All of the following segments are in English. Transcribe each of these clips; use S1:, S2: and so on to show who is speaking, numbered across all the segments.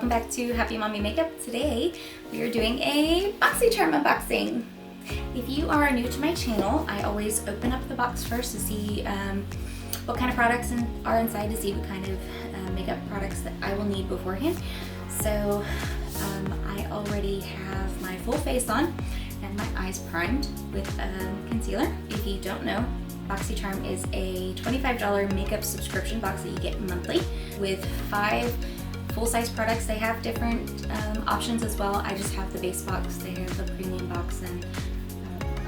S1: welcome back to Happy Mommy Makeup. Today we are doing a Boxycharm unboxing. If you are new to my channel, I always open up the box first to see what kind of products are inside, to see what kind of makeup products that I will need beforehand. So I already have my full face on and my eyes primed with concealer. If you don't know, Boxycharm is a $25 makeup subscription box that you get monthly with 5 full-size products. They have different options as well. I just have the base box. They have the premium box and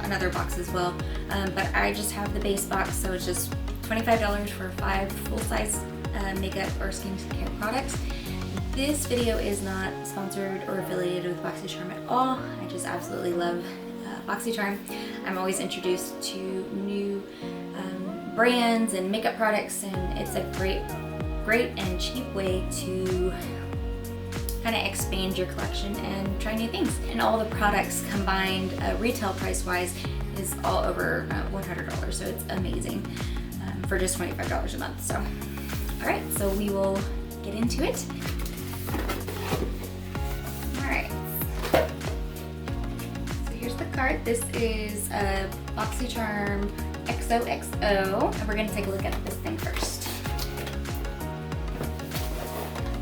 S1: another box as well. But I just have the base box, so it's just $25 for 5 full-size makeup or skincare products. This video is not sponsored or affiliated with Boxycharm at all. I just absolutely love Boxycharm. I'm always introduced to new brands and makeup products, and it's a great and cheap way to kind of expand your collection and try new things. And all the products combined, retail price wise, is all over $100, so it's amazing for just $25 a month. So, all right, so we will get into it. All right. So here's the card. This is a Boxycharm XOXO, and we're gonna take a look at this thing first.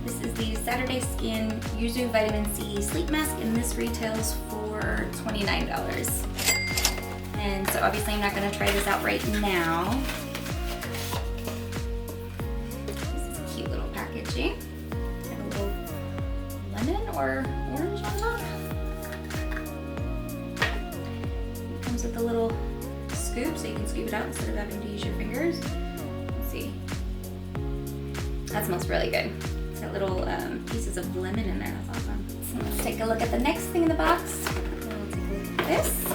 S1: This is the Saturday Skin Yuzu Vitamin C Sleep Mask, and this retails for $29. And so obviously I'm not gonna try this out right now. This is cute little packaging. Got a little lemon or orange on top. It comes with a little scoop, so you can scoop it out instead of having to use your fingers. Let's see. That smells really good. It's got little pieces of lemon in there. That's awesome. So let's take a look at the next thing in the box. We'll take a look at this.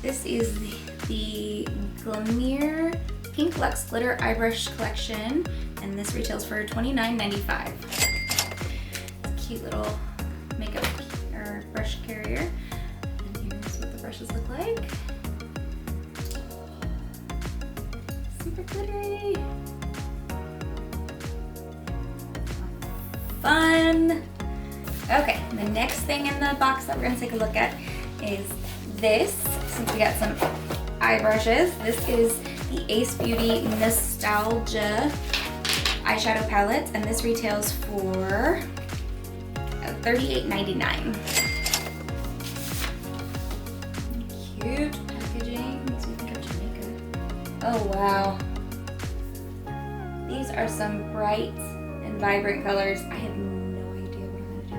S1: This is the GLAMIERRE Pink Luxe Glitter Eye Brush Collection, and this retails for $29.95. It's a cute little makeup or brush carrier. Brushes look like. Super glittery. Fun. Okay, the next thing in the box that we're gonna take a look at is this. Since we got some eye brushes, this is the Ace Beauty Nostalgia eyeshadow palette, and this retails for $38.99. Cute packaging, makes me think of Jamaica. Oh wow. These are some bright and vibrant colors. I have no idea what I'm gonna do.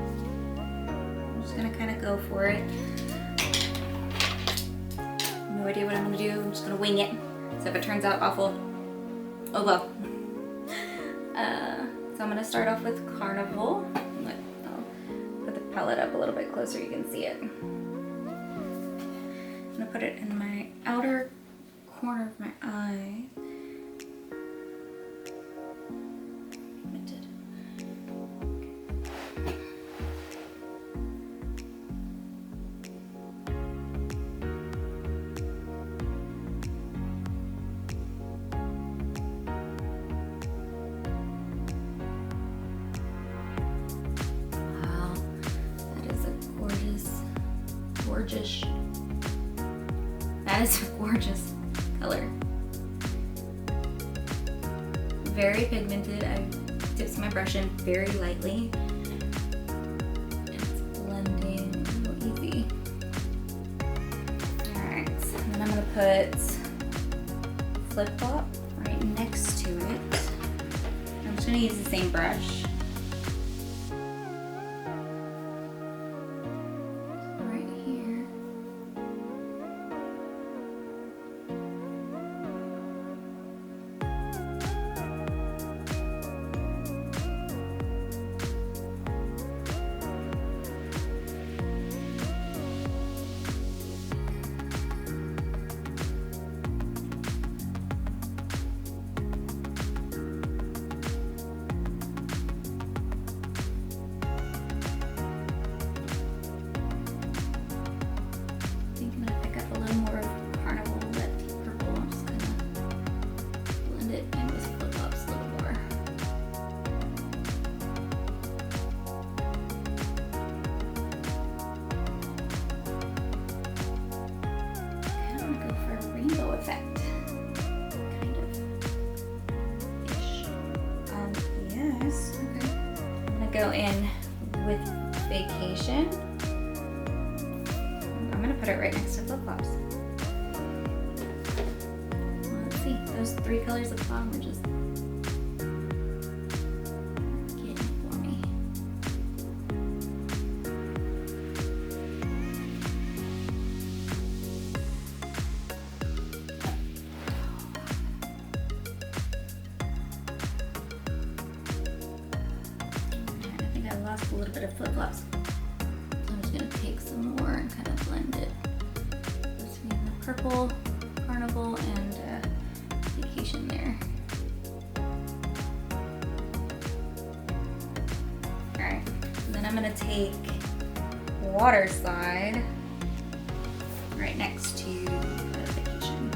S1: I'm just gonna kind of go for it. No idea what I'm gonna do. I'm just gonna wing it. So if it turns out awful, oh well. So I'm gonna start off with Carnival. I'll put the palette up a little bit closer, you can see it. I'm gonna put it in my outer corner of my eye. Pigmented. Wow, that is a gorgeous. That is a gorgeous color. Very pigmented. I dipped my brush in very lightly. And it's blending real easy. Alright, and then I'm gonna put Flip Flop right next to it. I'm just gonna use the same brush. go in with Vacation. I'm gonna put it right next to Flip Flops. Well, let's see, those three colors at the bottom are just getting it for me. I lost a little bit of Flip Flops. So I'm just gonna take some more and kind of blend it between the purple Carnival and Vacation there. Alright, and then I'm gonna take Water Slide right next to Vacation.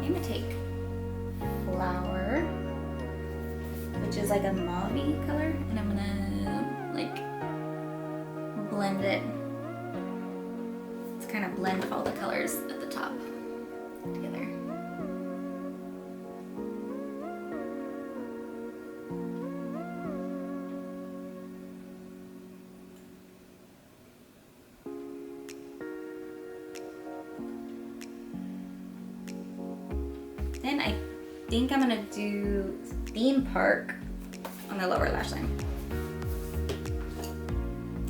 S1: I'm gonna take Flower, which is like a mauve-y color, and I'm gonna like blend it. Let's kind of blend all the colors at the top together. Then I think I'm gonna do Theme Park on the lower lash line.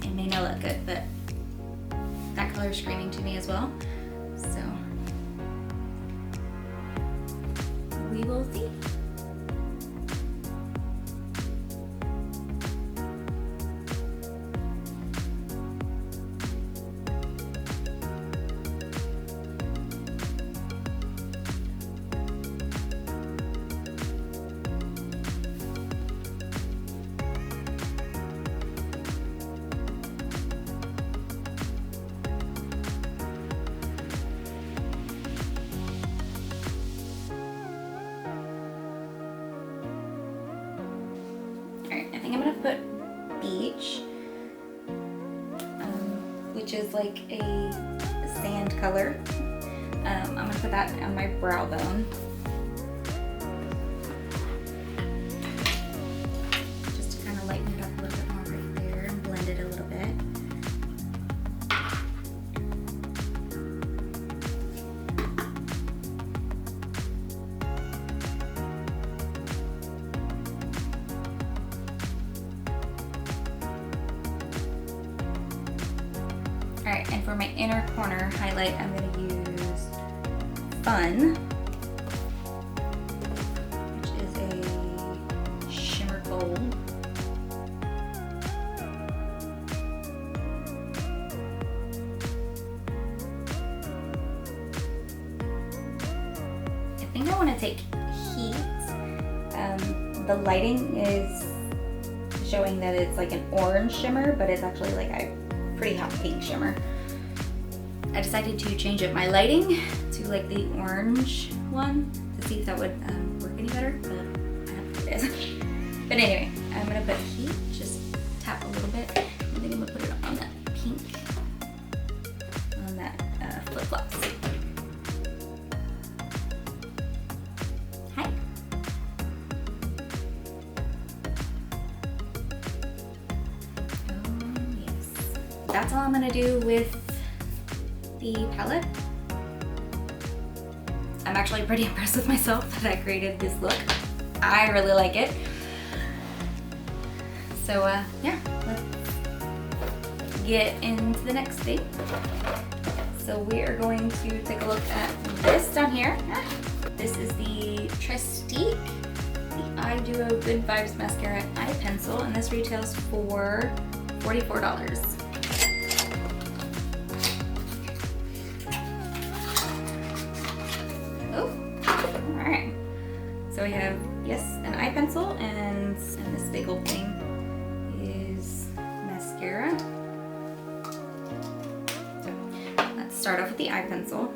S1: It may not look good, but that color is screaming to me as well. So we will see. I'm gonna put Beach, which is like a sand color. I'm gonna put that on my brow bone. Just to kind of lighten it up a little bit more right there and blend it a little bit. Alright, and for my inner corner highlight, I'm going to use Fun, which is a shimmer gold. I think I want to take Heat. The lighting is showing that it's like an orange shimmer, but it's actually like a pretty hot pink shimmer. I decided to change up my lighting to like the orange one to see if that would work any better, but I don't think it is. But anyway, I'm gonna put Heat, just tap a little bit, and then I'm gonna put it on that pink, on that Flip Flops. Hi. That's all I'm gonna do with the palette. I'm actually pretty impressed with myself that I created this look. I really like it. So yeah, let's get into the next thing. So we are going to take a look at this down here. This is the TRÈSTIQUE, the Eye Duo Good Vibes Mascara Eye Pencil, and this retails for $44. Alright, so we have, yes, an eye pencil, and this big old thing is mascara. So let's start off with the eye pencil.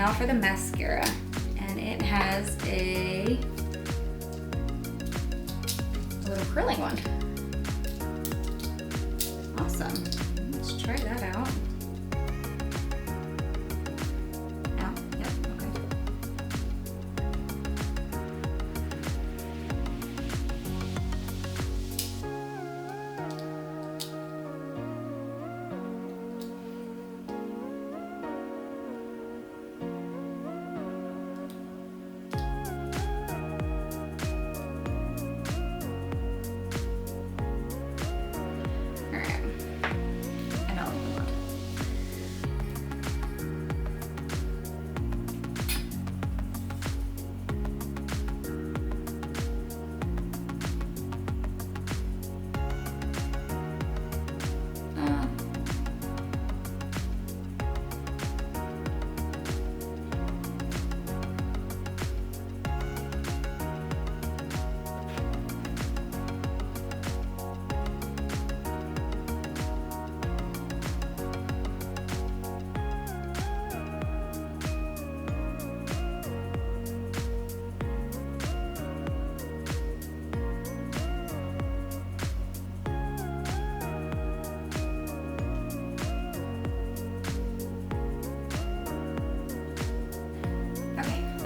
S1: now for the mascara, and it has a little curling one. Awesome. Let's try that out. Ow, yep, okay.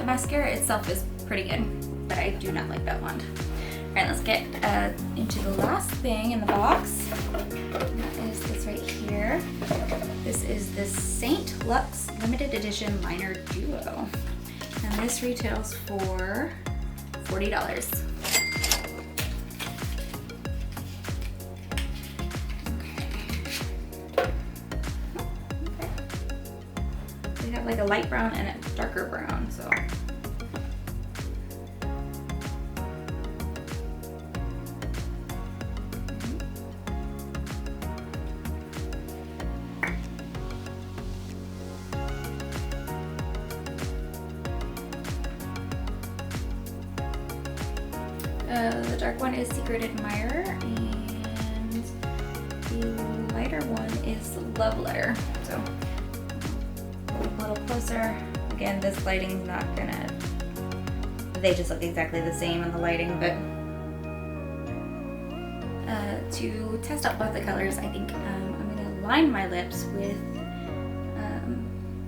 S1: Mascara itself is pretty good, but I do not like that wand. Alright, let's get into the last thing in the box. That is this right here. This is the Saint Luxe Limited Edition Liner Duo. And this retails for $40. They have like a light brown and a darker brown, so. The dark one is Secret Admirer, and the lighter one is Love Letter. So a little closer. Again, this lighting's not gonna, they just look exactly the same in the lighting, but to test out both the colors, I think I'm gonna line my lips with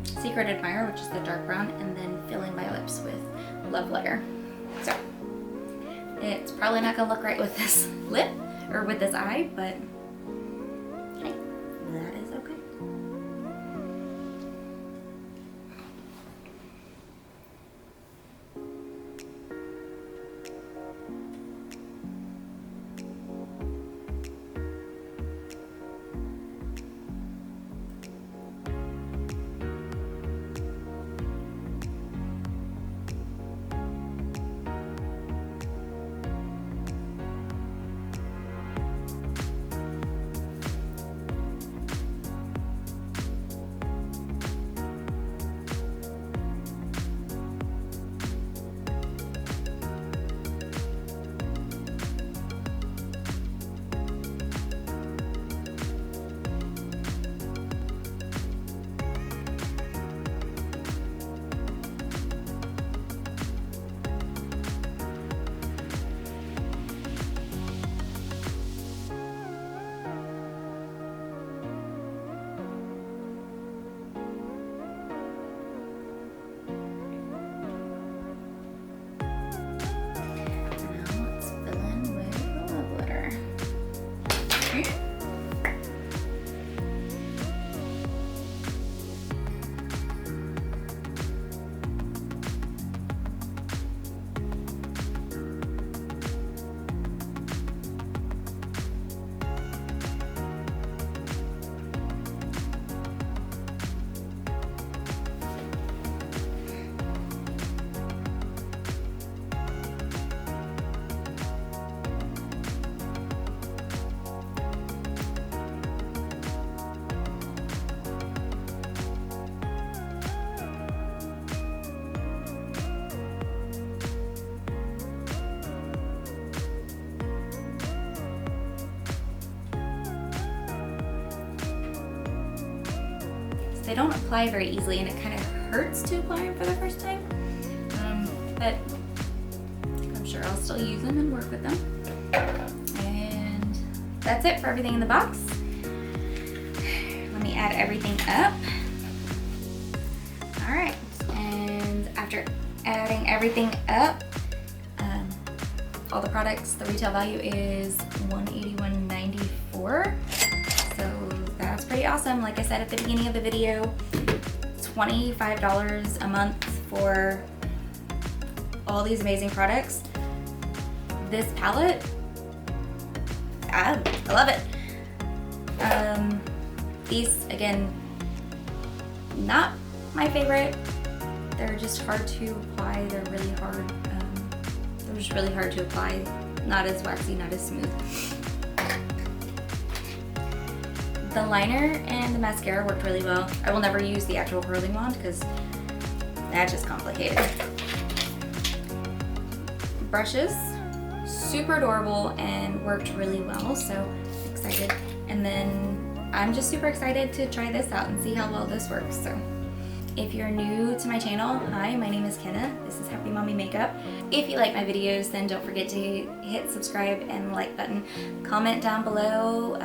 S1: Secret Admirer, which is the dark brown, and then fill in my lips with Love Letter. So it's probably not gonna look right with this lip or with this eye, but hey, that is okay. They don't apply very easily, and it kind of hurts to apply them for the first time, but I'm sure I'll still use them and work with them. And that's it for everything in the box. Let me add everything up. All right, and after adding everything up, all the products, the retail value is $181.94. So that's pretty awesome. Like I said at the beginning of the video, $25 a month for all these amazing products. This palette, I love it. These, again, not my favorite. They're just hard to apply. They're really hard. They're just really hard to apply. Not as waxy, not as smooth. The liner and the mascara worked really well. I will never use the actual curling wand because that's just complicated. Brushes, super adorable and worked really well, so excited. And then I'm just super excited to try this out and see how well this works. So if you're new to my channel, hi, my name is Kenna. This is Happy Mommy Makeup. If you like my videos, then don't forget to hit subscribe and like button. Comment down below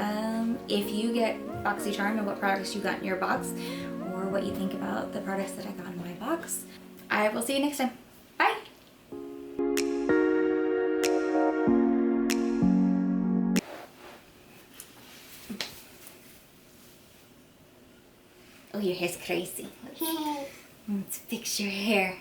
S1: if you get Boxycharm and what products you got in your box, or what you think about the products that I got in my box. I will see you next time. Bye! Oh, your hair's crazy. Let's fix your hair.